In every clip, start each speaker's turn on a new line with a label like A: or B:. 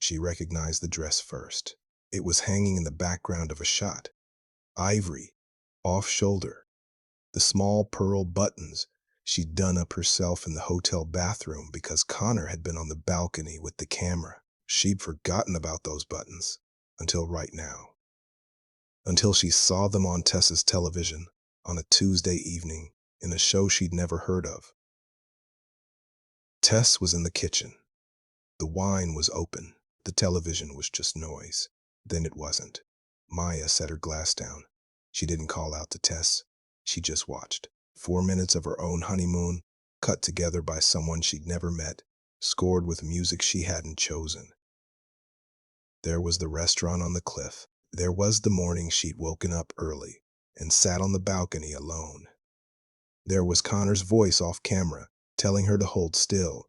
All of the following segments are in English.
A: She recognized the dress first. It was hanging in the background of a shot. Ivory, off-shoulder, the small pearl buttons she'd done up herself in the hotel bathroom because Connor had been on the balcony with the camera. She'd forgotten about those buttons until right now. Until she saw them on Tessa's television on a Tuesday evening in a show she'd never heard of. Tess was in the kitchen. The wine was open. The television was just noise. Then it wasn't. Maya set her glass down. She didn't call out to Tess. She just watched. 4 minutes of her own honeymoon, cut together by someone she'd never met, scored with music she hadn't chosen. There was the restaurant on the cliff. There was the morning she'd woken up early and sat on the balcony alone. There was Connor's voice off camera, telling her to hold still,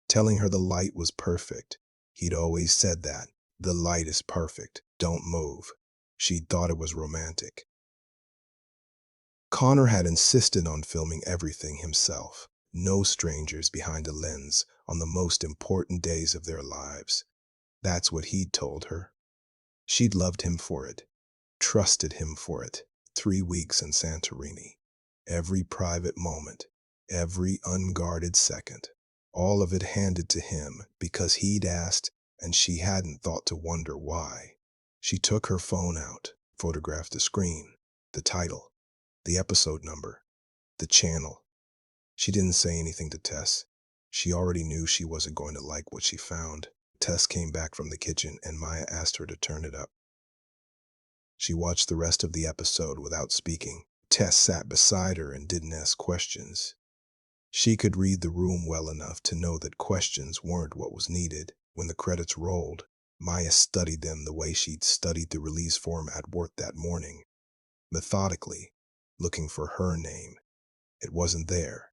A: telling her the light was perfect. He'd always said that. The light is perfect. Don't move. She'd thought it was romantic. Connor had insisted on filming everything himself. No strangers behind a lens on the most important days of their lives. That's what he'd told her. She'd loved him for it, trusted him for it. 3 weeks in Santorini. Every private moment, every unguarded second, all of it handed to him because he'd asked and she hadn't thought to wonder why. She took her phone out, photographed the screen, the title, the episode number, the channel. She didn't say anything to Tess. She already knew she wasn't going to like what she found. Tess came back from the kitchen and Maya asked her to turn it up. She watched the rest of the episode without speaking. Tess sat beside her and didn't ask questions. She could read the room well enough to know that questions weren't what was needed. When the credits rolled, Maya studied them the way she'd studied the release form at work that morning, methodically, looking for her name. It wasn't there.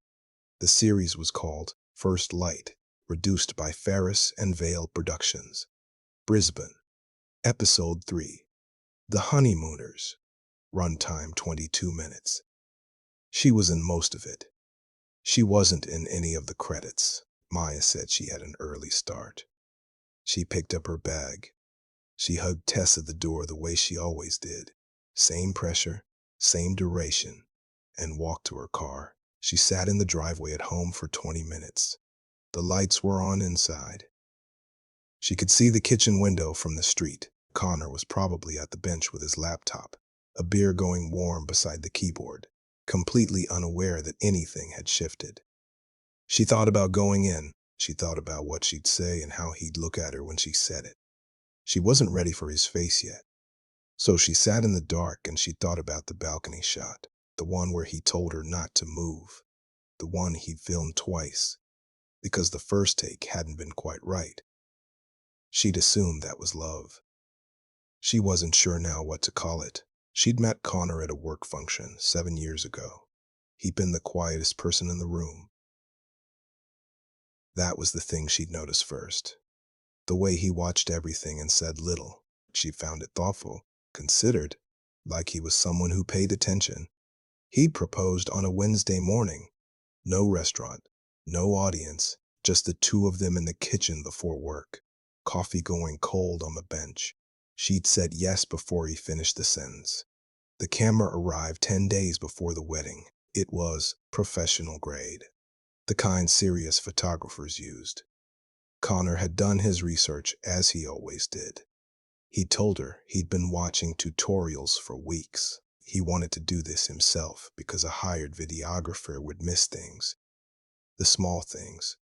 A: The series was called First Light, produced by Ferris and Vale Productions. Brisbane. Episode 3. The Honeymooners. Runtime 22 minutes. She was in most of it. She wasn't in any of the credits. Maya said she had an early start. She picked up her bag. She hugged Tess at the door the way she always did. Same pressure, same duration, and walked to her car. She sat in the driveway at home for 20 minutes. The lights were on inside. She could see the kitchen window from the street. Connor was probably at the bench with his laptop, a beer going warm beside the keyboard, completely unaware that anything had shifted. She thought about going in. She thought about what she'd say and how he'd look at her when she said it. She wasn't ready for his face yet. So she sat in the dark and she thought about the balcony shot, the one where he told her not to move, the one he'd filmed twice, because the first take hadn't been quite right. She'd assumed that was love. She wasn't sure now what to call it. She'd met Connor at a work function 7 years ago. He'd been the quietest person in the room. That was the thing she'd noticed first. The way he watched everything and said little. She found it thoughtful, considered, like he was someone who paid attention. He'd proposed on a Wednesday morning. No restaurant, no audience, just the two of them in the kitchen before work, coffee going cold on the bench. She'd said yes before he finished the sentence. The camera arrived 10 days before the wedding. It was professional grade, the kind serious photographers used. Connor had done his research as he always did. He told her he'd been watching tutorials for weeks. He wanted to do this himself because a hired videographer would miss things. The small things,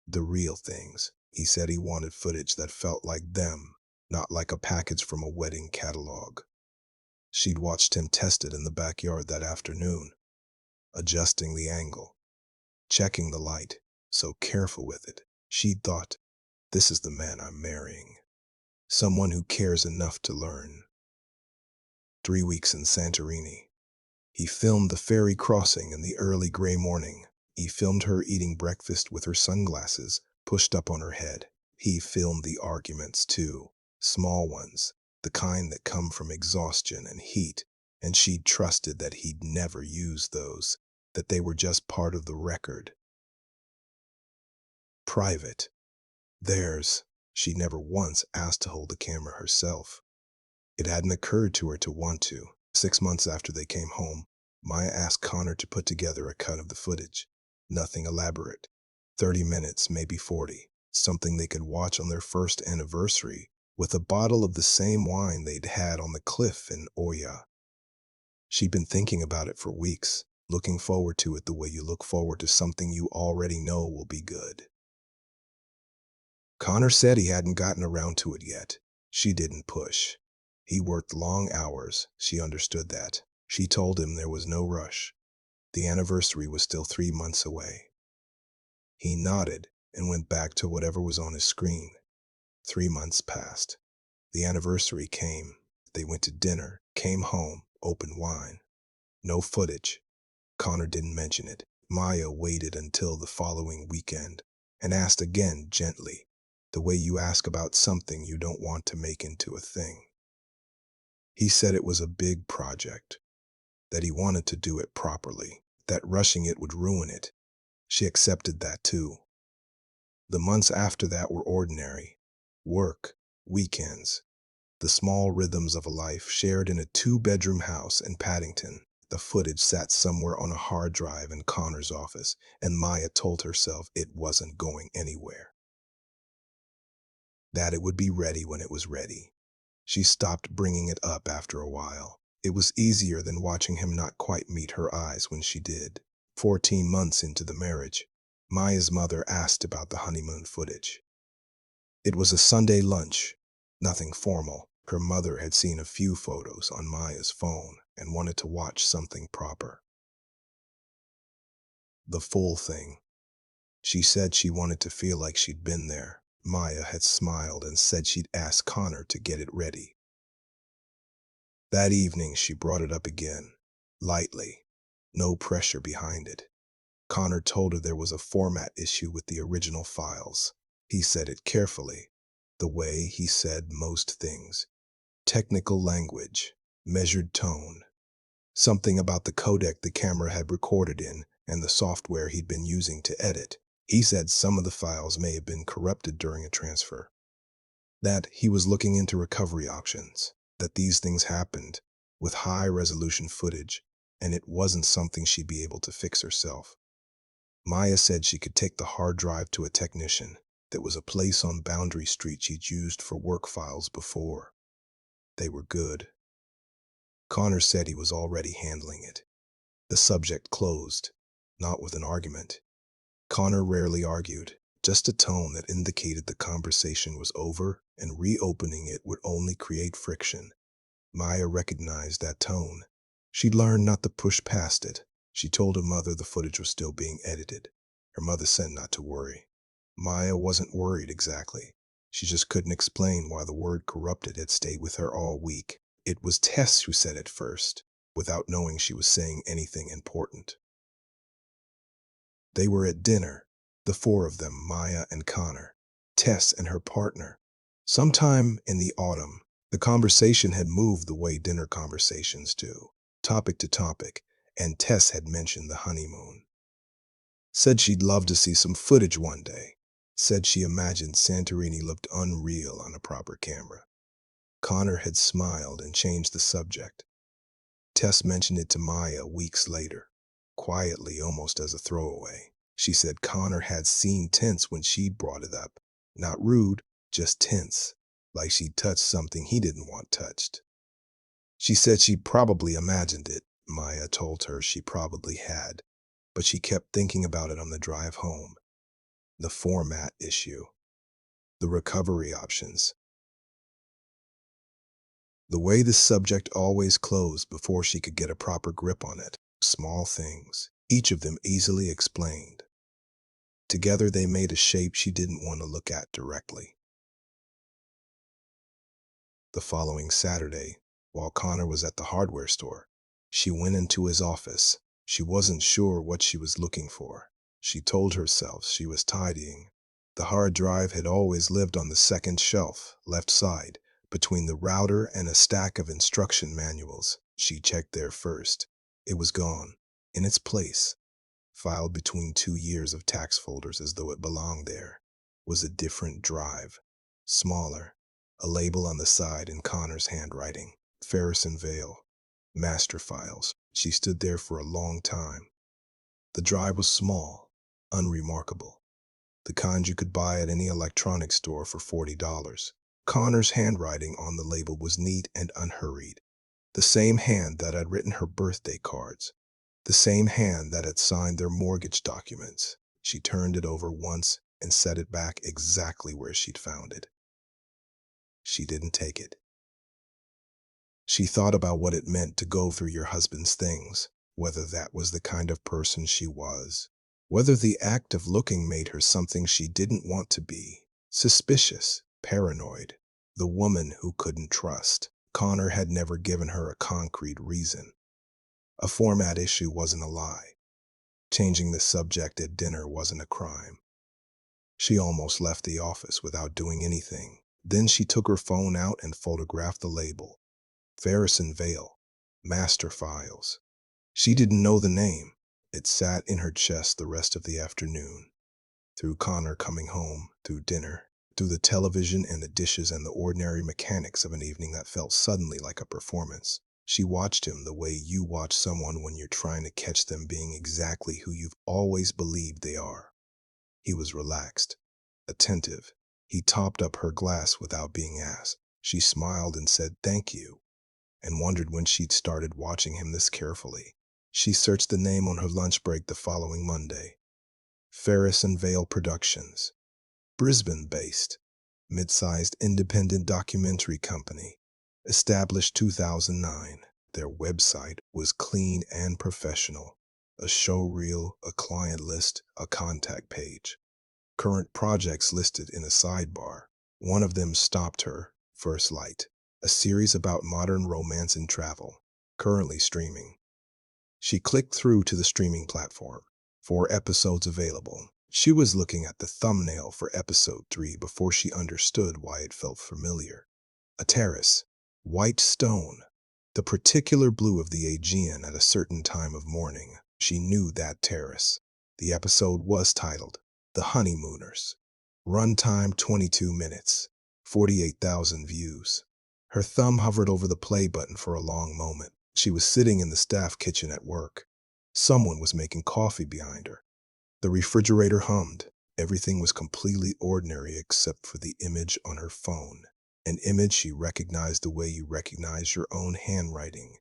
A: the real things. He said he wanted footage that felt like them, not like a package from a wedding catalog. She'd watched him test it in the backyard that afternoon, adjusting the angle, checking the light, so careful with it. She'd thought, this is the man I'm marrying. Someone who cares enough to learn. 3 weeks in Santorini. He filmed the ferry crossing in the early gray morning. He filmed her eating breakfast with her sunglasses pushed up on her head. He filmed the arguments too, small ones, the kind that come from exhaustion and heat, and she'd trusted that he'd never use those, that they were just part of the record. Private. Theirs. She never once asked to hold the camera herself. It hadn't occurred to her to want to. 6 months after they came home, Maya asked Connor to put together a cut of the footage. Nothing elaborate. 30 minutes, maybe 40. Something they could watch on their first anniversary with a bottle of the same wine they'd had on the cliff in Oya. She'd been thinking about it for weeks, looking forward to it the way you look forward to something you already know will be good. Connor said he hadn't gotten around to it yet. She didn't push. He worked long hours. She understood that. She told him there was no rush. The anniversary was still 3 months away. He nodded and went back to whatever was on his screen. 3 months passed. The anniversary came. They went to dinner, came home, opened wine. No footage. Connor didn't mention it. Maya waited until the following weekend and asked again gently, the way you ask about something you don't want to make into a thing. He said it was a big project, that he wanted to do it properly, that rushing it would ruin it. She accepted that too. The months after that were ordinary. Work, weekends, the small rhythms of a life shared in a two-bedroom house in Paddington. The footage sat somewhere on a hard drive in Connor's office, and Maya told herself it wasn't going anywhere. That it would be ready when it was ready. She stopped bringing it up after a while. It was easier than watching him not quite meet her eyes when she did. 14 months into the marriage, Maya's mother asked about the honeymoon footage. It was a Sunday lunch, nothing formal. Her mother had seen a few photos on Maya's phone and wanted to watch something proper. The full thing. She said she wanted to feel like she'd been there. Maya had smiled and said she'd ask Connor to get it ready. That evening she brought it up again, lightly, no pressure behind it. Connor told her there was a format issue with the original files. He said it carefully, the way he said most things. Technical language, measured tone, something about the codec the camera had recorded in and the software he'd been using to edit. He said some of the files may have been corrupted during a transfer. That he was looking into recovery options, that these things happened with high-resolution footage, and it wasn't something she'd be able to fix herself. Maya said she could take the hard drive to a technician. There was a place on Boundary Street she'd used for work files before. They were good. Connor said he was already handling it. The subject closed, not with an argument. Connor rarely argued, just a tone that indicated the conversation was over and reopening it would only create friction. Maya recognized that tone. She'd learned not to push past it. She told her mother the footage was still being edited. Her mother said not to worry. Maya wasn't worried exactly. She just couldn't explain why the word corrupted had stayed with her all week. It was Tess who said it first, without knowing she was saying anything important. They were at dinner, the four of them, Maya and Connor, Tess and her partner. Sometime in the autumn, the conversation had moved the way dinner conversations do, topic to topic, and Tess had mentioned the honeymoon. Said she'd love to see some footage one day. Said she imagined Santorini looked unreal on a proper camera. Connor had smiled and changed the subject. Tess mentioned it to Maya weeks later, quietly, almost as a throwaway. She said Connor had seemed tense when she'd brought it up. Not rude, just tense, like she'd touched something he didn't want touched. She said she probably imagined it. Maya told her she probably had, but she kept thinking about it on the drive home. The format issue, the recovery options, the way the subject always closed before she could get a proper grip on it. Small things, each of them easily explained. Together they made a shape she didn't want to look at directly. The following Saturday, while Connor was at the hardware store, she went into his office. She wasn't sure what she was looking for. She told herself she was tidying. The hard drive had always lived on the second shelf, left side, between the router and a stack of instruction manuals. She checked there first. It was gone. In its place, filed between 2 years of tax folders as though it belonged there, was a different drive. Smaller, a label on the side in Connor's handwriting. Ferris and Vale. Master files. She stood there for a long time. The drive was small, unremarkable. The kind you could buy at any electronics store for $40. Connor's handwriting on the label was neat and unhurried. The same hand that had written her birthday cards. The same hand that had signed their mortgage documents. She turned it over once and set it back exactly where she'd found it. She didn't take it. She thought about what it meant to go through your husband's things, whether that was the kind of person she was, whether the act of looking made her something she didn't want to be, suspicious, paranoid, the woman who couldn't trust. Connor had never given her a concrete reason. A format issue wasn't a lie. Changing the subject at dinner wasn't a crime. She almost left the office without doing anything. Then she took her phone out and photographed the label. Ferris and Vale. Master Files. She didn't know the name. It sat in her chest the rest of the afternoon. Through Connor coming home, through dinner, through the television and the dishes and the ordinary mechanics of an evening that felt suddenly like a performance. She watched him the way you watch someone when you're trying to catch them being exactly who you've always believed they are. He was relaxed, attentive. He topped up her glass without being asked. She smiled and said thank you, and wondered when she'd started watching him this carefully. She searched the name on her lunch break the following Monday. Ferris and Vale Productions. Brisbane-based, mid-sized independent documentary company. Established 2009. Their website was clean and professional. A show reel, a client list, a contact page. Current projects listed in a sidebar. One of them stopped her, First Light, a series about modern romance and travel, currently streaming. She clicked through to the streaming platform. 4 episodes available. She was looking at the thumbnail for episode 3 before she understood why it felt familiar. A terrace, white stone, the particular blue of the Aegean at a certain time of morning. She knew that terrace. The episode was titled The Honeymooners. Runtime 22 minutes, 48,000 views. Her thumb hovered over the play button for a long moment. She was sitting in the staff kitchen at work. Someone was making coffee behind her. The refrigerator hummed. Everything was completely ordinary except for the image on her phone. An image she recognized the way you recognize your own handwriting.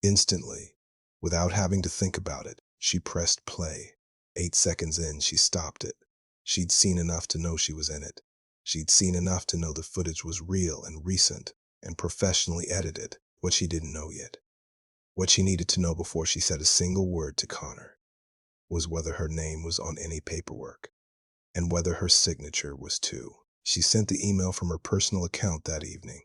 A: Instantly, without having to think about it, she pressed play. 8 seconds in, she stopped it. She'd seen enough to know she was in it. She'd seen enough to know the footage was real and recent and professionally edited. What she didn't know yet, what she needed to know before she said a single word to Connor, was whether her name was on any paperwork, and whether her signature was too. She sent the email from her personal account that evening.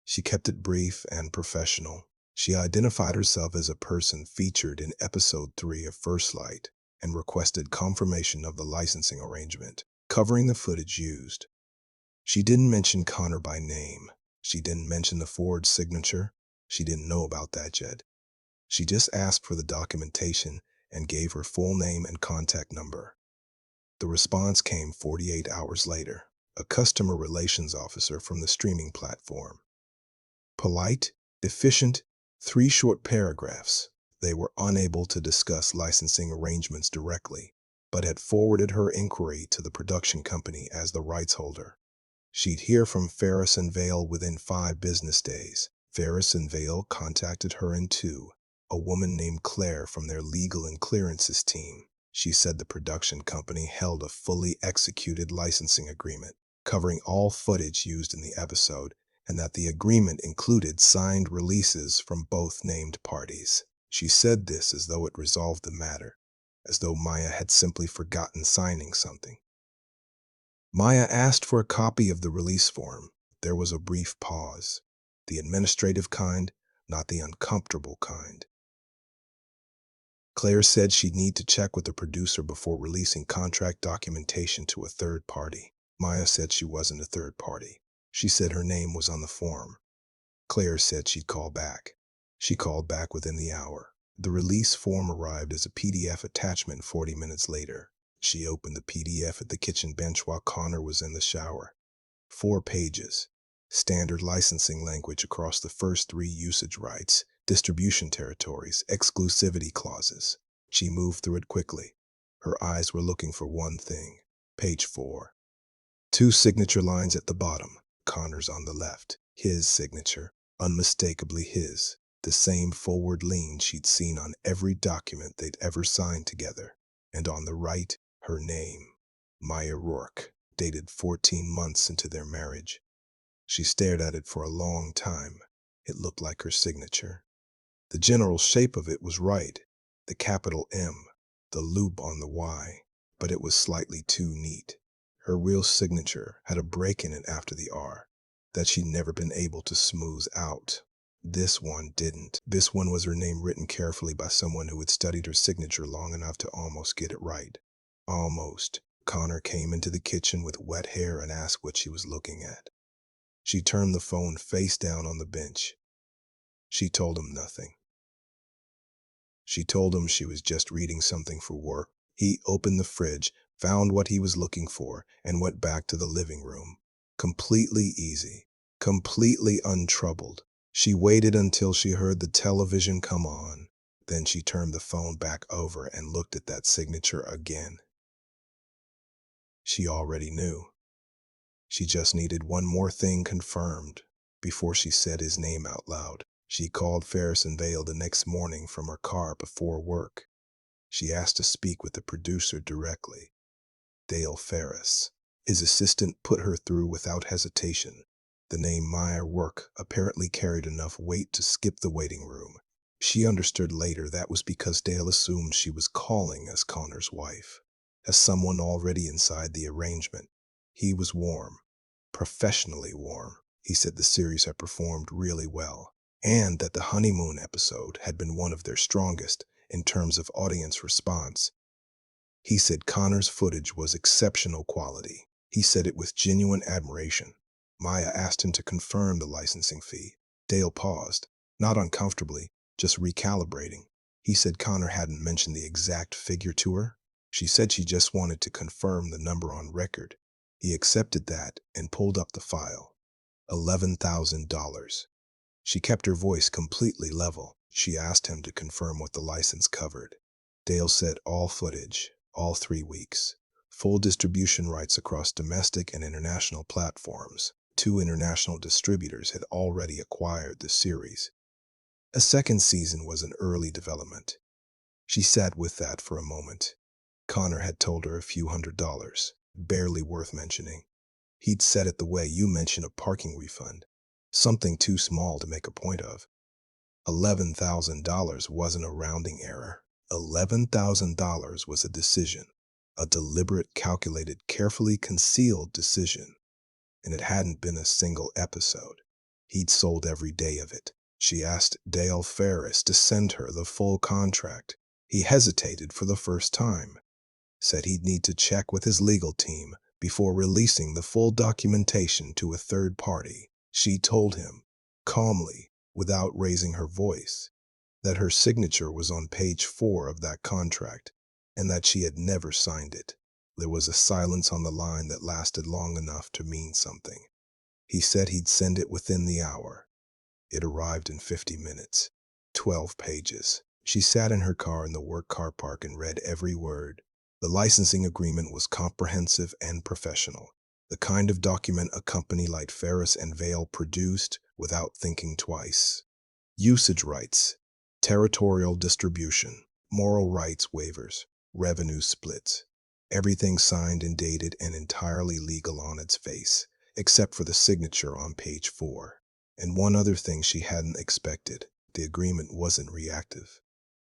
A: She kept it brief and professional. She identified herself as a person featured in episode 3 of First Light and requested confirmation of the licensing arrangement, covering the footage used. She didn't mention Connor by name. She didn't mention the forged signature. She didn't know about that yet. She just asked for the documentation and gave her full name and contact number. The response came 48 hours later. A customer relations officer from the streaming platform. Polite, efficient, 3 short paragraphs. They were unable to discuss licensing arrangements directly, but had forwarded her inquiry to the production company as the rights holder. She'd hear from Ferris and Vale within 5 business days. Ferris and Vale contacted her in 2. A woman named Claire from their legal and clearances team. She said the production company held a fully executed licensing agreement, covering all footage used in the episode, and that the agreement included signed releases from both named parties. She said this as though it resolved the matter, as though Maya had simply forgotten signing something. Maya asked for a copy of the release form. There was a brief pause. The administrative kind, not the uncomfortable kind. Claire said she'd need to check with the producer before releasing contract documentation to a third party. Maya said she wasn't a third party. She said her name was on the form. Claire said she'd call back. She called back within the hour. The release form arrived as a PDF attachment 40 minutes later. She opened the PDF at the kitchen bench while Connor was in the shower. 4 pages. Standard licensing language across the first 3: usage rights, distribution territories, exclusivity clauses. She moved through it quickly. Her eyes were looking for one thing. Page 4. 2 signature lines at the bottom. Connor's on the left. His signature. Unmistakably his. The same forward lean she'd seen on every document they'd ever signed together. And on the right, her name. Maya Rourke, dated 14 months into their marriage. She stared at it for a long time. It looked like her signature. The general shape of it was right. The capital M, the loop on the Y, but it was slightly too neat. Her real signature had a break in it after the R that she'd never been able to smooth out. This one didn't. This one was her name written carefully by someone who had studied her signature long enough to almost get it right. Almost. Connor came into the kitchen with wet hair and asked what she was looking at. She turned the phone face down on the bench. She told him nothing. She told him she was just reading something for work. He opened the fridge, found what he was looking for, and went back to the living room. Completely easy, completely untroubled. She waited until she heard the television come on. Then she turned the phone back over and looked at that signature again. She already knew. She just needed one more thing confirmed before she said his name out loud. She called Ferris and Vale the next morning from her car before work. She asked to speak with the producer directly. Dale Ferris. His assistant put her through without hesitation. The name Maya Rourke apparently carried enough weight to skip the waiting room. She understood later that was because Dale assumed she was calling as Connor's wife, as someone already inside the arrangement. He was warm, professionally warm. He said the series had performed really well, and that the honeymoon episode had been one of their strongest in terms of audience response. He said Connor's footage was exceptional quality. He said it with genuine admiration. Maya asked him to confirm the licensing fee. Dale paused, not uncomfortably, just recalibrating. He said Connor hadn't mentioned the exact figure to her. She said she just wanted to confirm the number on record. He accepted that and pulled up the file. $11,000. She kept her voice completely level. She asked him to confirm what the license covered. Dale said all footage, all 3 weeks. Full distribution rights across domestic and international platforms. 2 international distributors had already acquired the series. A second season was an early development. She sat with that for a moment. Connor had told her a few $100s, barely worth mentioning. He'd said it the way you mention a parking refund, something too small to make a point of. $11,000 wasn't a rounding error. $11,000 was a decision, a deliberate, calculated, carefully concealed decision. And it hadn't been a single episode. He'd sold every day of it. She asked Dale Ferris to send her the full contract. He hesitated for the first time, said he'd need to check with his legal team before releasing the full documentation to a third party. She told him, calmly, without raising her voice, that her signature was on page 4 of that contract and that she had never signed it. There was a silence on the line that lasted long enough to mean something. He said he'd send it within the hour. It arrived in 50 minutes. 12 pages. She sat in her car in the work car park and read every word. The licensing agreement was comprehensive and professional, the kind of document a company like Ferris and Vale produced without thinking twice. Usage rights, territorial distribution, moral rights waivers, revenue splits. Everything signed and dated and entirely legal on its face, except for the signature on page 4. And one other thing she hadn't expected, the agreement wasn't reactive.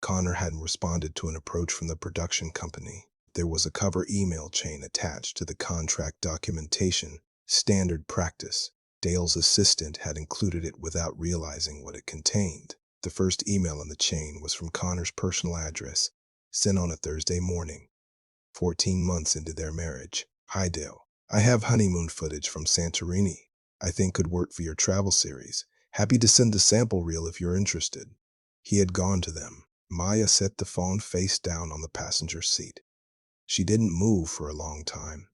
A: Connor hadn't responded to an approach from the production company. There was a cover email chain attached to the contract documentation, standard practice. Dale's assistant had included it without realizing what it contained. The first email in the chain was from Connor's personal address, sent on a Thursday morning, 14 months into their marriage. Hi Dale, I have honeymoon footage from Santorini I think could work for your travel series. Happy to send a sample reel if you're interested. He had gone to them. Maya set the phone face down on the passenger seat. She didn't move for a long time.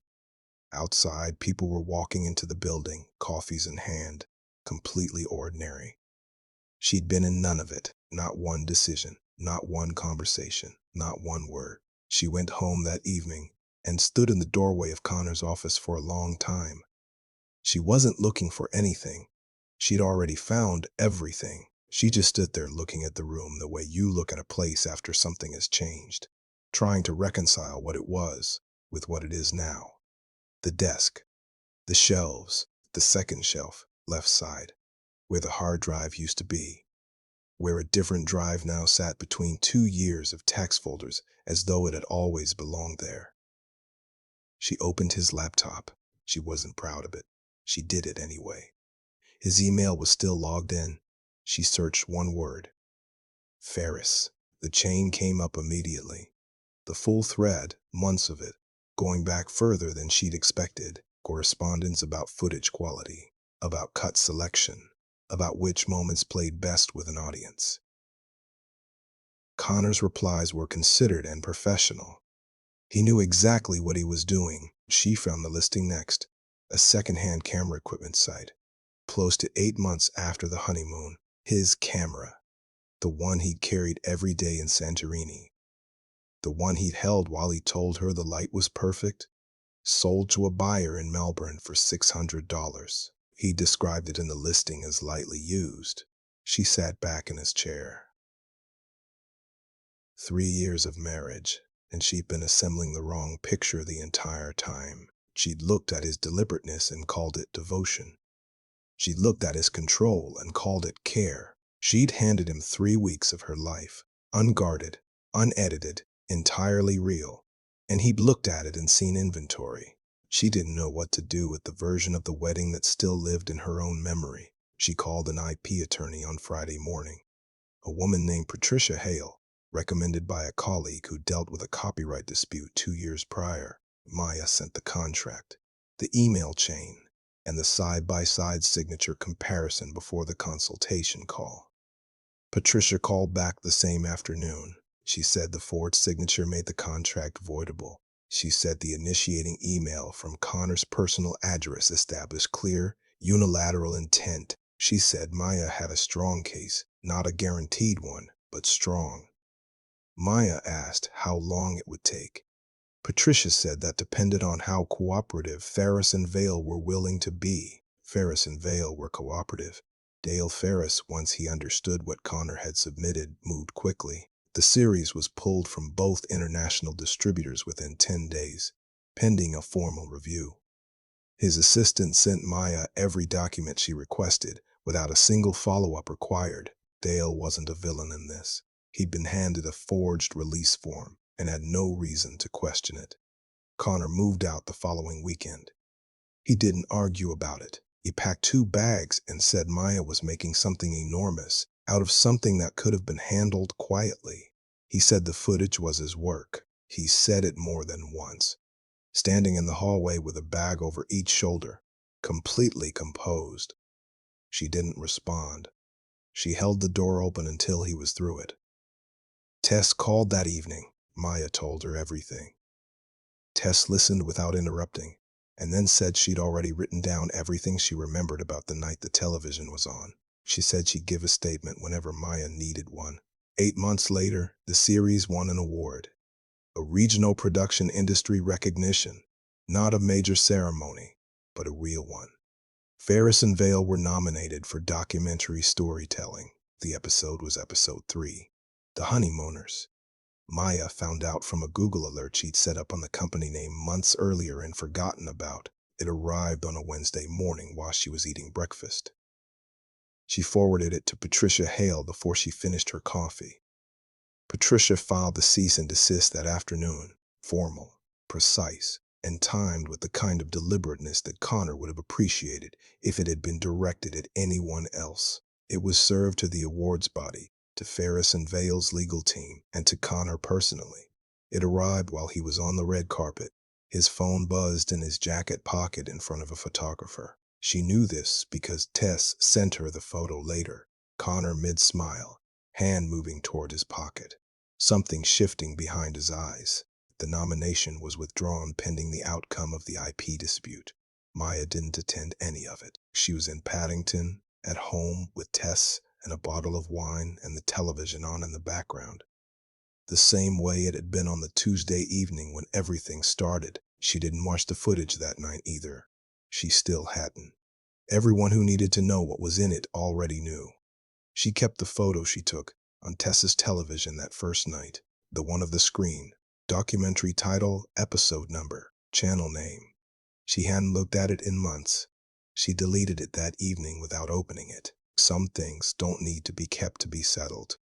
A: Outside, people were walking into the building, coffees in hand, completely ordinary. She'd been in none of it, not one decision, not one conversation, not one word. She went home that evening and stood in the doorway of Connor's office for a long time. She wasn't looking for anything. She'd already found everything. She just stood there looking at the room the way you look at a place after something has changed, trying to reconcile what it was with what it is now. The desk, the shelves, the second shelf, left side, where the hard drive used to be, where a different drive now sat between 2 years of tax folders as though it had always belonged there. She opened his laptop. She wasn't proud of it. She did it anyway. His email was still logged in. She searched one word. Ferris. The chain came up immediately. The full thread, months of it, going back further than she'd expected. Correspondence about footage quality, about cut selection, about which moments played best with an audience. Connor's replies were considered and professional. He knew exactly what he was doing. She found the listing next, a second-hand camera equipment site. Close to 8 months after the honeymoon, his camera, the one he'd carried every day in Santorini, the one he'd held while he told her the light was perfect, sold to a buyer in Melbourne for $600. He described it in the listing as lightly used. She sat back in his chair. 3 years of marriage, and she'd been assembling the wrong picture the entire time. She'd looked at his deliberateness and called it devotion. She'd looked at his control and called it care. She'd handed him 3 weeks of her life, unguarded, unedited, entirely real, and he'd looked at it and seen inventory. She didn't know what to do with the version of the wedding that still lived in her own memory. She called an IP attorney on Friday morning, a woman named Patricia Hale, recommended by a colleague who dealt with a copyright dispute 2 years prior. Maya sent the contract, the email chain, and the side-by-side signature comparison before the consultation call. Patricia called back the same afternoon. She said the forged signature made the contract voidable. She said the initiating email from Connor's personal address established clear, unilateral intent. She said Maya had a strong case, not a guaranteed one, but strong. Maya asked how long it would take. Patricia said that depended on how cooperative Ferris and Vale were willing to be. Ferris and Vale were cooperative. Dale Ferris, once he understood what Connor had submitted, moved quickly. The series was pulled from both international distributors within 10 days, pending a formal review. His assistant sent Maya every document she requested, without a single follow-up required. Dale wasn't a villain in this. He'd been handed a forged release form and had no reason to question it. Connor moved out the following weekend. He didn't argue about it. He packed 2 bags and said Maya was making something enormous out of something that could have been handled quietly. He said the footage was his work. He said it more than once, standing in the hallway with a bag over each shoulder, completely composed. She didn't respond. She held the door open until he was through it. Tess called that evening. Maya told her everything. Tess listened without interrupting, and then said she'd already written down everything she remembered about the night the television was on. She said she'd give a statement whenever Maya needed one. 8 months later, the series won an award. A regional production industry recognition. Not a major ceremony, but a real one. Ferris and Vale were nominated for documentary storytelling. The episode was episode 3, The Honeymooners. Maya found out from a Google alert she'd set up on the company name months earlier and forgotten about. It arrived on a Wednesday morning while she was eating breakfast. She forwarded it to Patricia Hale before she finished her coffee. Patricia filed the cease and desist that afternoon, formal, precise, and timed with the kind of deliberateness that Connor would have appreciated if it had been directed at anyone else. It was served to the awards body, to Ferris and Vale's legal team, and to Connor personally. It arrived while he was on the red carpet. His phone buzzed in his jacket pocket in front of a photographer. She knew this because Tess sent her the photo later. Connor mid-smile, hand moving toward his pocket, something shifting behind his eyes. The nomination was withdrawn pending the outcome of the IP dispute. Maya didn't attend any of it. She was in Paddington, at home with Tess and a bottle of wine and the television on in the background. The same way it had been on the Tuesday evening when everything started. She didn't watch the footage that night either. She still hadn't. Everyone who needed to know what was in it already knew. She kept the photo she took on Tess's television that first night, the one of the screen, documentary title, episode number, channel name. She hadn't looked at it in months. She deleted it that evening without opening it. Some things don't need to be kept to be settled.